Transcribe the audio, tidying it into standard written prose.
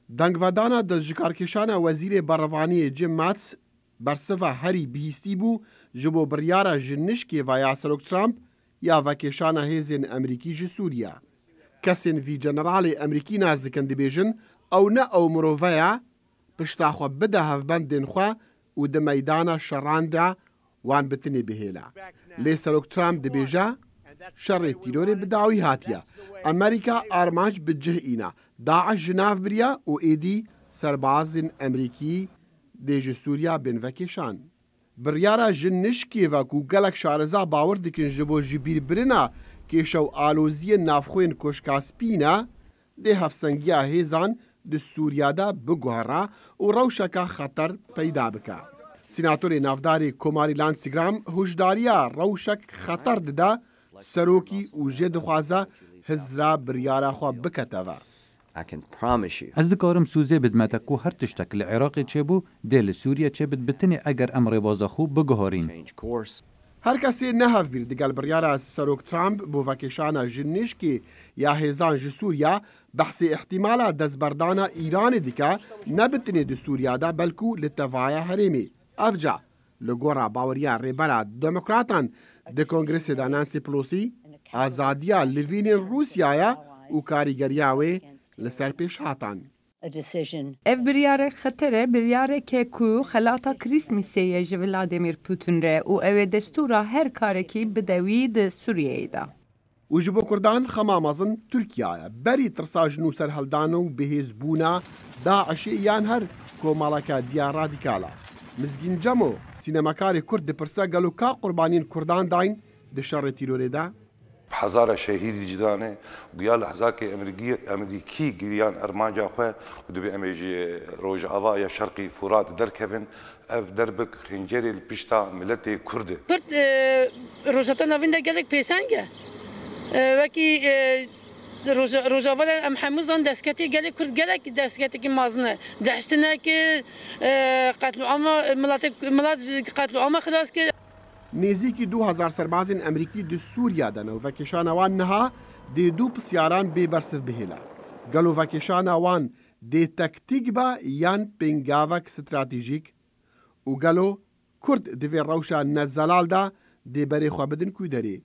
دەنگڤدانە دەستژکارکێشانە وەزیرê بەڕەوانiyê Jim Mattis بەرسڤە هەری بihîstî بوو ji bo biryara ji nişkê vaya Serok Trump ya vekêşana hêzên Emerîkî ji Sûriya. Kesên vî generalê Emerîkî nas dikin dibêjin ew ne ew mirove ye pişta xwe bide hevbendên xwe û di meydana şeran de wan bi tinê bihêle. Lê Serok Trump dibêje şerê tîrorê bi dawî hatiye. Amerîka armanc bi cih îne. Daeş ji nav biriye û êdî serbazên Emerîkî dê ji Sûriya bên vekêşan. Biryara ji nişkê ve ku gelek şareza bawer dikin ji bo ji bîrbirina kêşew aloziyên navxwên Koşkaspî ne dê hevsengiya hêzan di Sûriya de biguhere û rewşeka xeter peyda bike. Sînatorê navdarê Komarî Lindsey Graham hûjdariya rewşek xeter dide serokî û jê dixwaze hizra biryara xwe biketeve. Ez dikarim sûzê bidmete ku her tiştek li Iraqê çêbû dê li Sûriya çêbit bitinê eger em rêbaza xwe biguherîn. Her kesê nehevbîr digel biryara Serok Trump bo vekêşana ji nişkê ya hêzan ji Sûriya behsê ihtimala destberdana Îranê dike ne bitinê di Sûriya de belkû li tevaya herêmê. Evca li gora baweriya rêbera Demokratan di Kongresê de Nancy Pelosi azadiya livînên Rûsyaya û karîgeriya wê li ser pêş hatan. Ev biryare xetere biryareke ku xelata Krîsmîsê ji Vladimir Putin re û ew ê destûra her karekî bidewî di Sûriyeyê de. û ji bo Kurdan xema mezin Tirkiyaya berî tirsa ji nû serheldan û bihêzbûna Daişê yan her komaleka diya radîkala. Mizgîn Cemo sînemakarê Kurd dipirse gelo ka qurbaniyên Kurdan dayn di şerê tîrorê de. هزار شهید جدانه گویا لحظه که امریکی گریان ارمانجا خو دبی امریجی روج آوا یا شرقی فرات درکوین اف دربک خنجری الپشتا ملت کرد کرد روزاتا نوین ده گلک پیسنگه وکی روزاول ام حمزان دسکتی گلک کرد گلک دسکتی که مازنه دهشتنه که قتل عام ملت قتل عام خلاص که نێزیکی 2000 سەربازên Emerîkî di Sûriya de navvekêşana wan niha dê du pisyaran bêbersiv bihêle. Gelo vekêşana wan dê tektîk be yan pêngavek stratêjîk û gelo Kurd di vê rewşa nezelal de dê berê xwe bidin kûderê.